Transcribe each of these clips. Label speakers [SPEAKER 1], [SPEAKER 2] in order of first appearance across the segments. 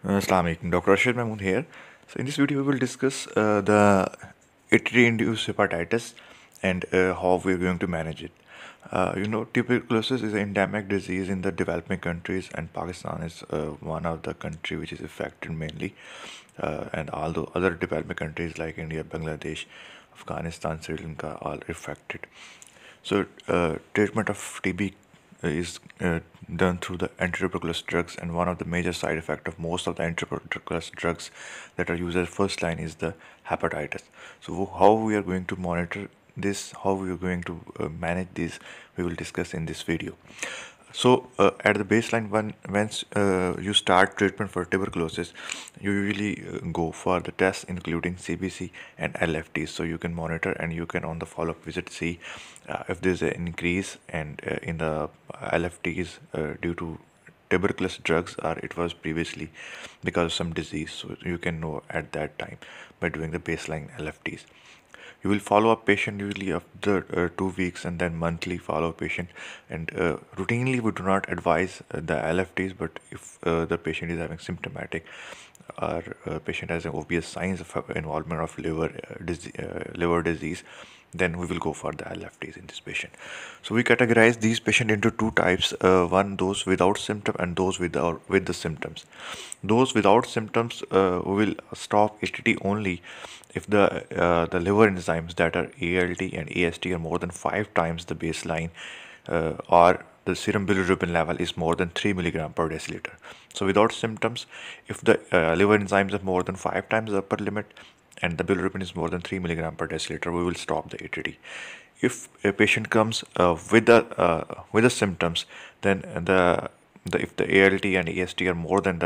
[SPEAKER 1] Assalamu alaikum. Dr. Rashid Mahmood here. So in this video we will discuss the ATD-induced hepatitis and how we are going to manage it. Tuberculosis is an endemic disease in the developing countries, and Pakistan is one of the country which is affected mainly. And although other developing countries like India, Bangladesh, Afghanistan, Sri Lanka are affected. So treatment of TB is done through the antituberculous drugs, and one of the major side effects of most of the antituberculous drugs that are used as first line is the hepatitis. So how we are going to monitor this, how we are going to manage this, we will discuss in this video. So at the baseline, once you start treatment for tuberculosis, you usually go for the tests including CBC and LFTs, so you can monitor and you can on the follow-up visit see if there's an increase and in the LFTs due to tuberculous drugs, or it was previously because of some disease. So you can know at that time by doing the baseline LFTs. You will follow up patient usually after 2 weeks, and then monthly follow patient. And routinely we do not advise the LFTs, but if the patient is having symptomatic or patient has obvious signs of involvement of liver disease, then we will go for the LFTs in this patient. So we categorize these patients into two types: one, those without symptom, and those with the symptoms. Those without symptoms, we will stop ATT only if the liver enzymes, that are ALT and AST, are more than 5 times the baseline, or the serum bilirubin level is more than 3 milligram per deciliter. So without symptoms, if the liver enzymes are more than 5 times the upper limit and the bilirubin is more than 3 milligram per deciliter, we will stop the ATD. If a patient comes with the symptoms, then if the ALT and AST are more than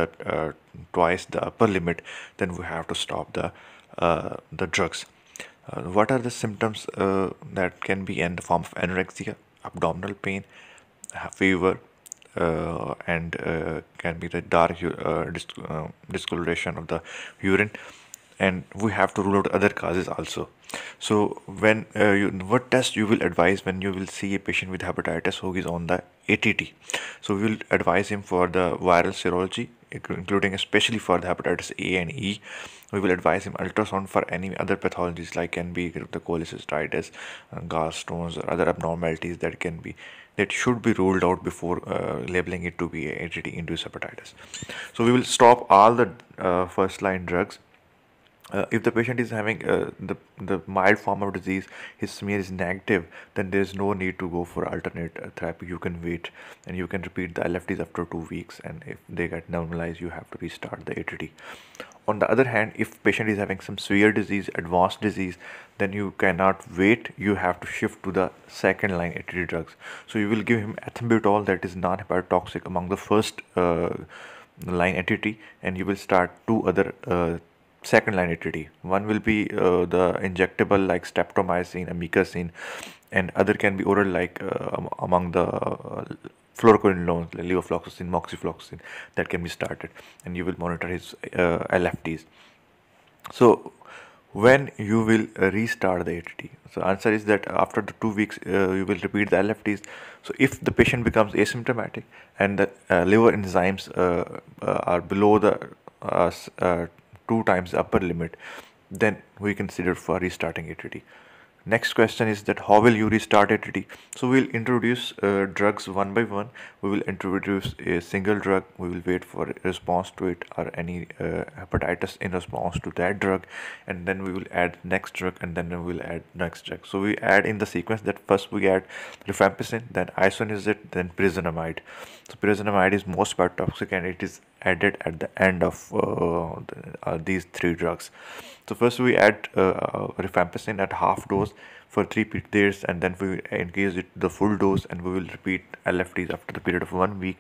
[SPEAKER 1] twice the upper limit, then we have to stop the drugs. What are the symptoms that can be in the form of anorexia, abdominal pain, fever, and can be the dark discoloration of the urine, and we have to rule out other causes also. So when what test you will advise when you will see a patient with hepatitis who is on the ATT? So we will advise him for the viral serology, including especially for the hepatitis A and E. We will advise him ultrasound for any other pathologies like can be the cholecystitis, gallstones, or other abnormalities that should be ruled out before labeling it to be ATT-induced hepatitis. So we will stop all the first line drugs. If the patient is having the mild form of disease, his smear is negative, then there is no need to go for alternate therapy. You can wait and you can repeat the LFTs after 2 weeks, and if they get normalized, you have to restart the ATT. On the other hand, if patient is having some severe disease, advanced disease, then you cannot wait. You have to shift to the second line ATT drugs. So you will give him ethambutol, that is non-hepatotoxic, among the first line ATT, and you will start two other second line ATT. One will be the injectable like streptomycin, amikacin, and other can be oral like among the fluoroquinolones like levofloxacin, moxifloxacin, that can be started, and you will monitor his LFTs. So when you will restart the ATT? So answer is that after the 2 weeks you will repeat the LFTs. So if the patient becomes asymptomatic and the liver enzymes are below the 2 times the upper limit, then we consider for restarting ATT. Next question is that how will you restart ATT? So we'll introduce drugs one by one. We will introduce a single drug. We will wait for a response to it or any hepatitis in response to that drug, and then we will add next drug, and then we will add next drug. So we add in the sequence that first we add rifampicin, then isoniazid, then pyrazinamide. So pyrazinamide is most hepatotoxic, and it is added at the end of these three drugs. So first we add rifampicin at half dose for 3 days, and then we increase it to the full dose, and we will repeat LFTs after the period of 1 week.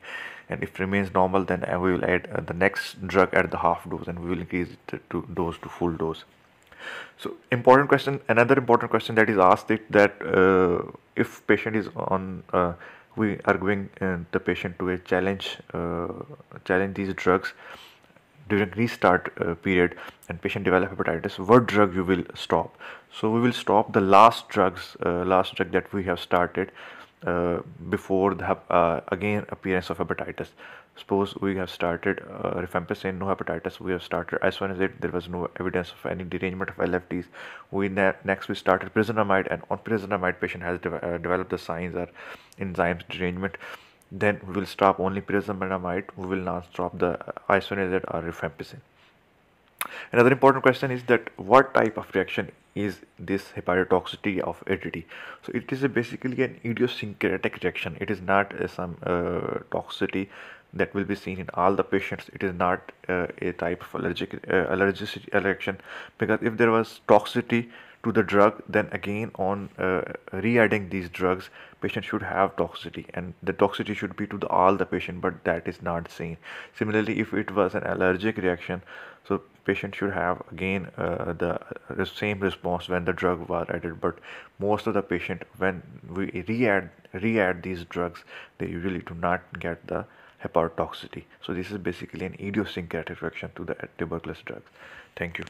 [SPEAKER 1] And if it remains normal, then we will add the next drug at the half dose, and we will increase it to full dose. So important question, another important question that is asked is that if patient is on we are going the patient to a challenge these drugs during restart period, and patient develop hepatitis, what drug you will stop? So we will stop the last drug that we have started, before the again appearance of hepatitis. Suppose we have started rifampicin, no hepatitis. We have started isoniazid. There was no evidence of any derangement of LFTs. Next we started prisonamide, and on prisonamide patient has developed the signs or enzymes derangement. Then we will stop only prisonamide. We will not stop the isoniazid or rifampicin. Another important question is that what type of reaction is this hepatotoxicity of ATT? So it is basically an idiosyncratic reaction. It is not some toxicity that will be seen in all the patients. It is not a type of allergic reaction, because if there was toxicity to the drug, then again on re-adding these drugs, patient should have toxicity, and the toxicity should be to all the patient, but that is not seen. Similarly, if it was an allergic reaction, so patient should have again the same response when the drug was added, but most of the patient, when we re-add these drugs, they usually do not get the hepatotoxicity. So this is basically an idiosyncratic reaction to the tuberculosis drugs. Thank you.